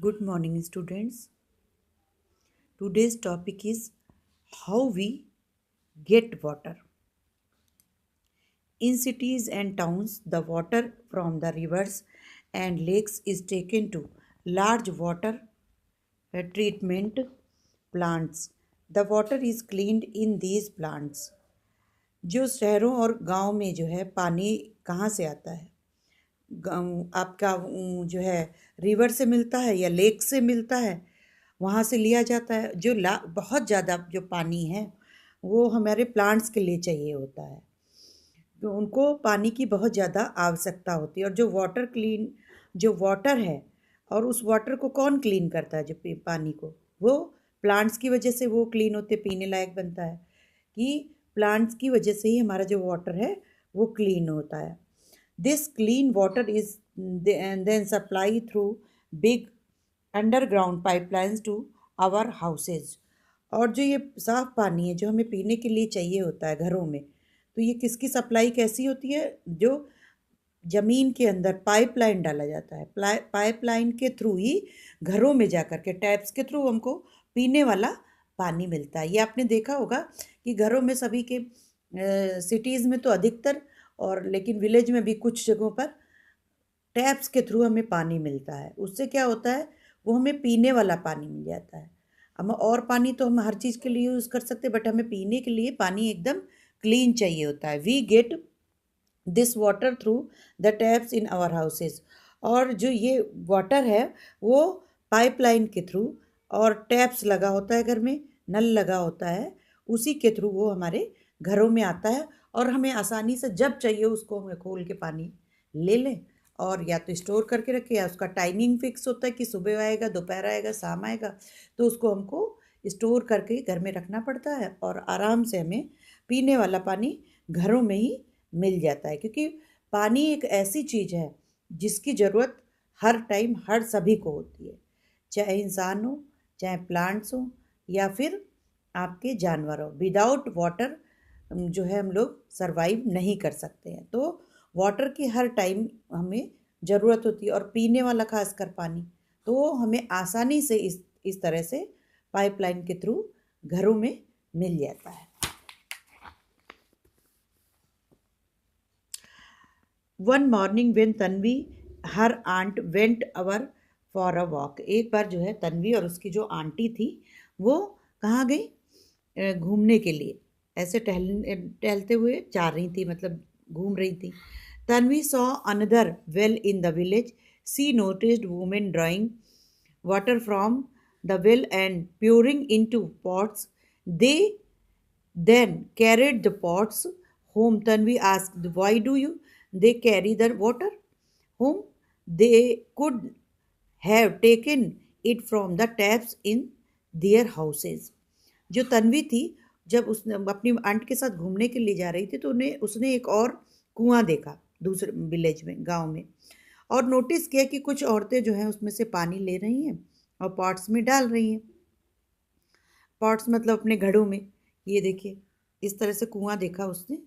Good morning, students. Today's topic is how we get water. In cities and towns, the water from the rivers and lakes is taken to large water treatment plants. The water is cleaned in these plants. जो शहरों और गांव में जो है पानी कहाँ से आता है? आपका जो है रिवर से मिलता है या लेक से मिलता है, वहाँ से लिया जाता है। जो बहुत ज़्यादा जो पानी है वो हमारे प्लांट्स के लिए चाहिए होता है, तो उनको पानी की बहुत ज़्यादा आवश्यकता होती है। और जो वाटर है, और उस वाटर को कौन क्लीन करता है? जो पानी को, वो प्लांट्स की वजह से वो क्लीन होते, पीने लायक बनता है कि प्लांट्स की वजह से ही हमारा जो वाटर है वो क्लीन होता है। This clean water is then supply through big underground pipelines to our houses। और जो ये साफ पानी है जो हमें पीने के लिए चाहिए होता है घरों में, तो ये किसकी सप्लाई कैसी होती है? जो ज़मीन के अंदर पाइपलाइन डाला जाता है, पाइपलाइन के थ्रू ही घरों में जा कर के टैप्स के थ्रू हमको पीने वाला पानी मिलता है। ये आपने देखा होगा कि घरों में सभी के सिटीज़ में तो अधिकतर, और लेकिन विलेज में भी कुछ जगहों पर टैप्स के थ्रू हमें पानी मिलता है। उससे क्या होता है, वो हमें पीने वाला पानी मिल जाता है। हम और पानी तो हम हर चीज़ के लिए यूज़ कर सकते हैं, बट हमें पीने के लिए पानी एकदम क्लीन चाहिए होता है। We get this water through the taps in our houses. और जो ये वाटर है वो पाइपलाइन के थ्रू, और टैप्स लगा होता है घर में, नल लगा होता है, उसी के थ्रू वो हमारे घरों में आता है। और हमें आसानी से जब चाहिए उसको हमें खोल के पानी ले लें, और या तो स्टोर करके रखें, या उसका टाइमिंग फिक्स होता है कि सुबह आएगा, दोपहर आएगा, शाम आएगा, तो उसको हमको स्टोर करके घर में रखना पड़ता है, और आराम से हमें पीने वाला पानी घरों में ही मिल जाता है। क्योंकि पानी एक ऐसी चीज़ है जिसकी ज़रूरत हर टाइम हर सभी को होती है, चाहे इंसान हो, चाहे प्लांट्स हो, या फिर आपके जानवर हो। विदाउट वाटर जो है हम लोग सरवाइव नहीं कर सकते हैं। तो वाटर की हर टाइम हमें ज़रूरत होती है, और पीने वाला खासकर पानी तो हमें आसानी से इस तरह से पाइपलाइन के थ्रू घरों में मिल जाता है। One morning when Tanvi her aunt went our for a walk. एक बार जो है तन्वी और उसकी जो आंटी थी वो कहाँ गई? घूमने के लिए। ऐसे टहलते हुए जा रही थी, मतलब घूम रही थी। Tanvi saw another well in the village. She noticed women drawing water from the well and pouring into pots. They then carried the pots home. Tanvi asked, why do you they carry the water home? They could have taken it from the taps in their houses। जो तन्वी थी, जब उसने अपनी aunt के साथ घूमने के लिए जा रही थी, तो उन्हें उसने एक और कुआं देखा दूसरे विलेज में, गांव में, और नोटिस किया कि कुछ औरतें जो हैं उसमें से पानी ले रही हैं और पॉट्स में डाल रही हैं। पॉट्स मतलब अपने घड़ों में। ये देखिए, इस तरह से कुआं देखा उसने,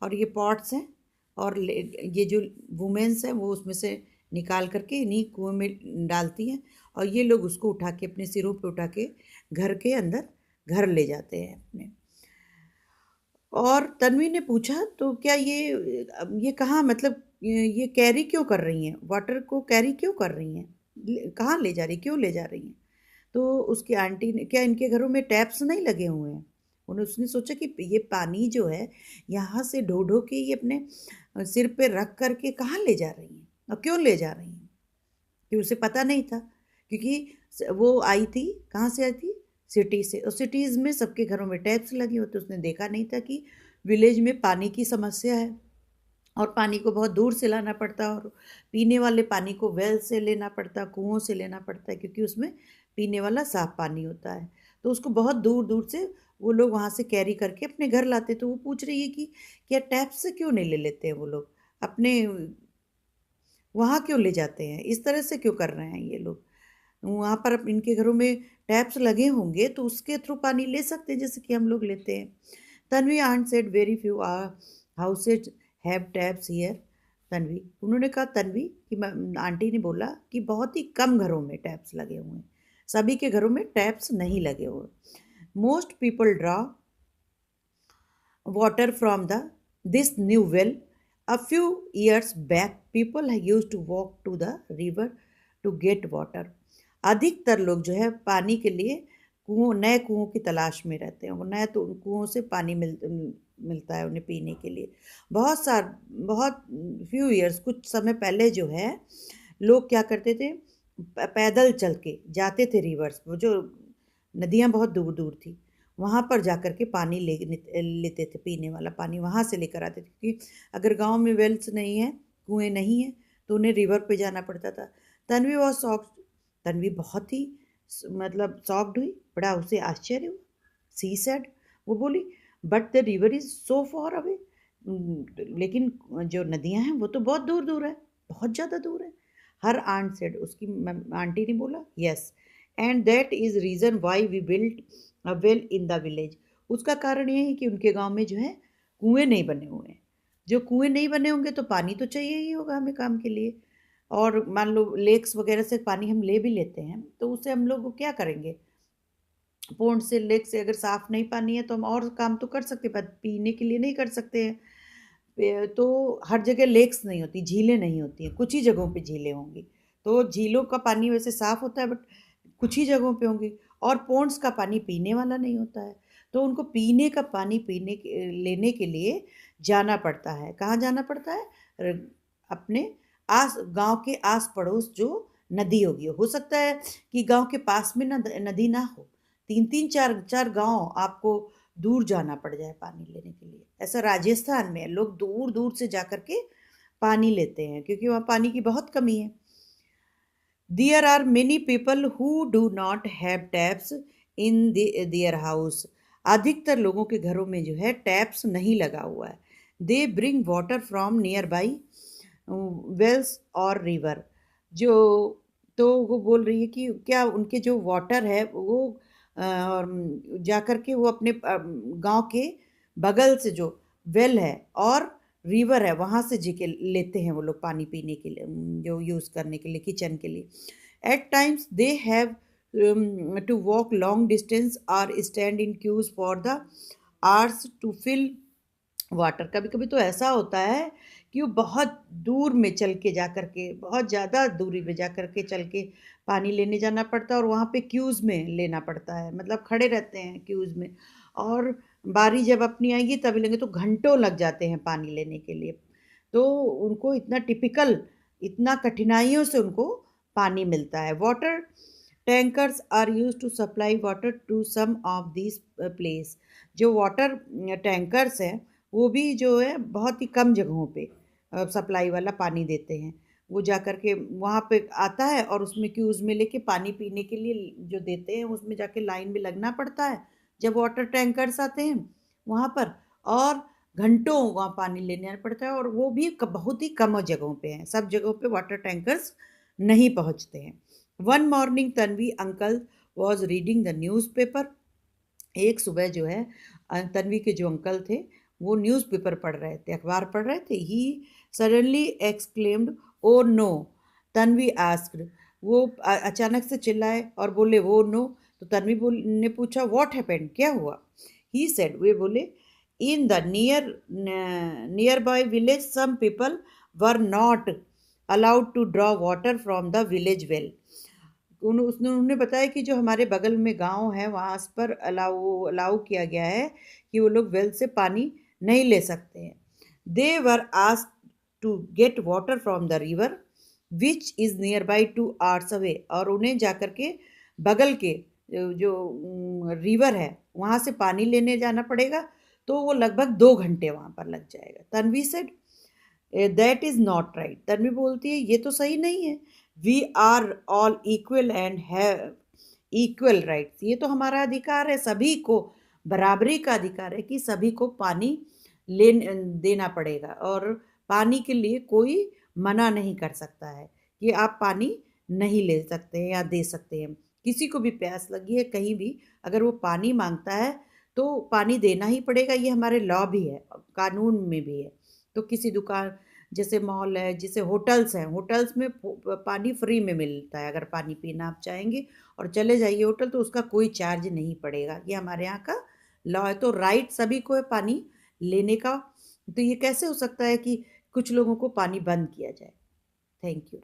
और ये पॉट्स हैं, और ये जो वुमेन्स हैं वो उसमें से निकाल करके इन्हीं कुएं में डालती हैं, और ये लोग उसको उठा के अपने सिरों पे उठा के घर के अंदर घर ले जाते हैं अपने। और तन्वी ने पूछा, तो क्या ये कहाँ, मतलब ये कैरी क्यों कर रही हैं? वाटर को कैरी क्यों कर रही हैं? कहाँ ले जा रही, क्यों ले जा रही हैं? तो उसकी आंटी ने, क्या इनके घरों में टैप्स नहीं लगे हुए हैं? उसने सोचा कि ये पानी जो है यहाँ से ढो ढो के ये अपने सिर पे रख करके कहाँ ले जा रही हैं, और क्यों ले जा रही हैं? कि उसे पता नहीं था, क्योंकि वो आई थी, कहाँ से आई थी? सिटी से। और सिटीज़ में सबके घरों में टैप्स लगे होते, उसने देखा नहीं था कि विलेज में पानी की समस्या है, और पानी को बहुत दूर से लाना पड़ता, और पीने वाले पानी को वेल से लेना पड़ता, कुओं से लेना पड़ता है, क्योंकि उसमें पीने वाला साफ पानी होता है। तो उसको बहुत दूर दूर से वो लोग वहाँ से कैरी करके अपने घर लाते। तो वो पूछ रही है कि क्या टैप से क्यों नहीं ले लेते हैं वो लोग अपने, वहाँ क्यों ले जाते हैं, इस तरह से क्यों कर रहे हैं ये लोग? वहाँ पर इनके घरों में टैप्स लगे होंगे तो उसके थ्रू पानी ले सकते हैं, जैसे कि हम लोग लेते हैं। Tanvi aunt said, very few houses have taps here, Tanvi, उन्होंने कहा तन्वी कि आंटी ने बोला कि बहुत ही कम घरों में टैप्स लगे हुए हैं, सभी के घरों में टैप्स नहीं लगे हुए। Most people draw water from the this new well. A few years back, people used to walk to the river to get water. अधिकतर लोग जो है पानी के लिए नए कुओं की तलाश में रहते हैं, नए तो कुओं से पानी मिलता है उन्हें पीने के लिए। बहुत फ्यू ईयर्स, कुछ समय पहले जो है लोग क्या करते थे, पैदल चल के जाते थे रिवर्स, वो जो नदियाँ बहुत दूर दूर थी, वहाँ पर जाकर के पानी लेते थे, पीने वाला पानी वहाँ से लेकर आते थे, क्योंकि अगर गांव में वेल्स नहीं है, कुएं नहीं है, तो उन्हें रिवर पे जाना पड़ता था। तन्वी वॉज शॉक्ड, तन्वी बहुत ही मतलब शॉक्ड हुई, बड़ा उसे आश्चर्य हुआ। सी सेड, वो बोली, but the river is so for away, लेकिन जो नदियाँ हैं वो तो बहुत दूर दूर है, बहुत ज़्यादा दूर है। हर आंट सेड, उसकी आंटी ने बोला, yes, and that is reason why we build a well in the village. उसका कारण ये है कि उनके गांव में जो है कुएं नहीं बने हुए हैं। जो कुएं नहीं बने होंगे तो पानी तो चाहिए ही होगा हमें काम के लिए। और मान लो लेक्स वगैरह से पानी हम ले भी लेते हैं, तो उससे हम लोग क्या करेंगे, पोंड से, लेक से अगर साफ नहीं पानी है तो हम और काम तो कर सकते, पर पीने के लिए नहीं कर सकते हैं। तो हर जगह लेक्स नहीं होती, झीलें नहीं होती हैं, कुछ ही जगहों पे झीलें होंगी। तो झीलों का पानी वैसे साफ होता है, बट कुछ ही जगहों पे होंगी। और पोंड्स का पानी पीने वाला नहीं होता है, तो उनको पीने का पानी लेने के लिए जाना पड़ता है। कहाँ जाना पड़ता है? अपने गांव के आस पड़ोस जो नदी होगी, हो सकता है कि गांव के पास में नदी ना हो, तीन तीन चार चार गांव आपको दूर जाना पड़ जाए पानी लेने के लिए। ऐसा राजस्थान में लोग दूर दूर से जाकर के पानी लेते हैं, क्योंकि वहाँ पानी की बहुत कमी है। There are many people who do not have taps in their house. अधिकतर लोगों के घरों में जो है टैप्स नहीं लगा हुआ है। They bring water from nearby wells और river. जो तो वो बोल रही है कि क्या उनके जो वाटर है वो जाकर के वो अपने गांव के बगल से जो वेल है और रिवर है वहाँ से जी के लेते हैं वो लोग पानी पीने के लिए, जो यूज़ करने के लिए, किचन के लिए। At times they have to walk long distance और stand in queues for the hours to fill water. कभी कभी तो ऐसा होता है कि वो बहुत दूर में चल के जा कर के, बहुत ज़्यादा दूरी में जा कर के चल के पानी लेने जाना पड़ता है, और वहाँ पे क्यूज़ में लेना पड़ता है, मतलब खड़े रहते हैं क्यूज़ में, और बारी जब अपनी आएगी तभी लेंगे, तो घंटों लग जाते हैं पानी लेने के लिए। तो उनको इतना टिपिकल, इतना कठिनाइयों से उनको पानी मिलता है। Water tankers are use to supply water to some of this place. जो वाटर टैंकर्स हैं वो भी जो है बहुत ही कम जगहों पे सप्लाई वाला पानी देते हैं। वो जा कर के वहाँ पे आता है और उसमें क्यूज़ में लेके पानी पीने के लिए जो देते हैं, उसमें जाके लाइन में लगना पड़ता है जब वाटर टैंकर्स आते हैं वहाँ पर, और घंटों वहाँ पानी लेना पड़ता है। और वो भी बहुत ही कम जगहों पे हैं, सब जगहों पे वाटर टैंकर्स नहीं पहुँचते हैं। One morning Tanvi uncle was reading the newspaper. एक सुबह जो है तन्वी के जो अंकल थे वो न्यूज़पेपर पढ़ रहे थे, अखबार पढ़ रहे थे। He suddenly exclaimed, oh no, Tanvi asked, वो अचानक से चिल्लाए और बोले, वो नो। तो तन्वी ने पूछा, व्हाट हैपेंड, क्या हुआ? ही सेड, वे बोले, in the nearby village some people were not allowed to draw water from the village well. उन्होंने बताया कि जो हमारे बगल में गांव है वहाँ पर अलाउ किया गया है कि वो लोग वेल से पानी नहीं ले सकते हैं। They were asked to get water from the river which is near by 2 hours away. और उन्हें जाकर के बगल के जो रिवर है वहाँ से पानी लेने जाना पड़ेगा, तो वो लगभग 2 घंटे वहाँ पर लग जाएगा। Tanvi said, that is not right. Tanvi बोलती है ये तो सही नहीं है। We are all equal and have equal rights. ये तो हमारा अधिकार है, सभी को बराबरी का अधिकार है कि सभी को पानी ले देना पड़ेगा, और पानी के लिए कोई मना नहीं कर सकता है कि आप पानी नहीं ले सकते हैं या दे सकते हैं। किसी को भी प्यास लगी है कहीं भी, अगर वो पानी मांगता है तो पानी देना ही पड़ेगा, ये हमारे लॉ भी है, कानून में भी है। तो किसी दुकान जैसे मॉल है, जैसे होटल्स हैं, होटल्स में पानी फ्री में मिलता है। अगर पानी पीना आप चाहेंगे और चले जाइए होटल तो उसका कोई चार्ज नहीं पड़ेगा। ये हमारे यहाँ का लॉ है। तो राइट सभी को है पानी लेने का। तो ये कैसे हो सकता है कि कुछ लोगों को पानी बंद किया जाए? Thank you.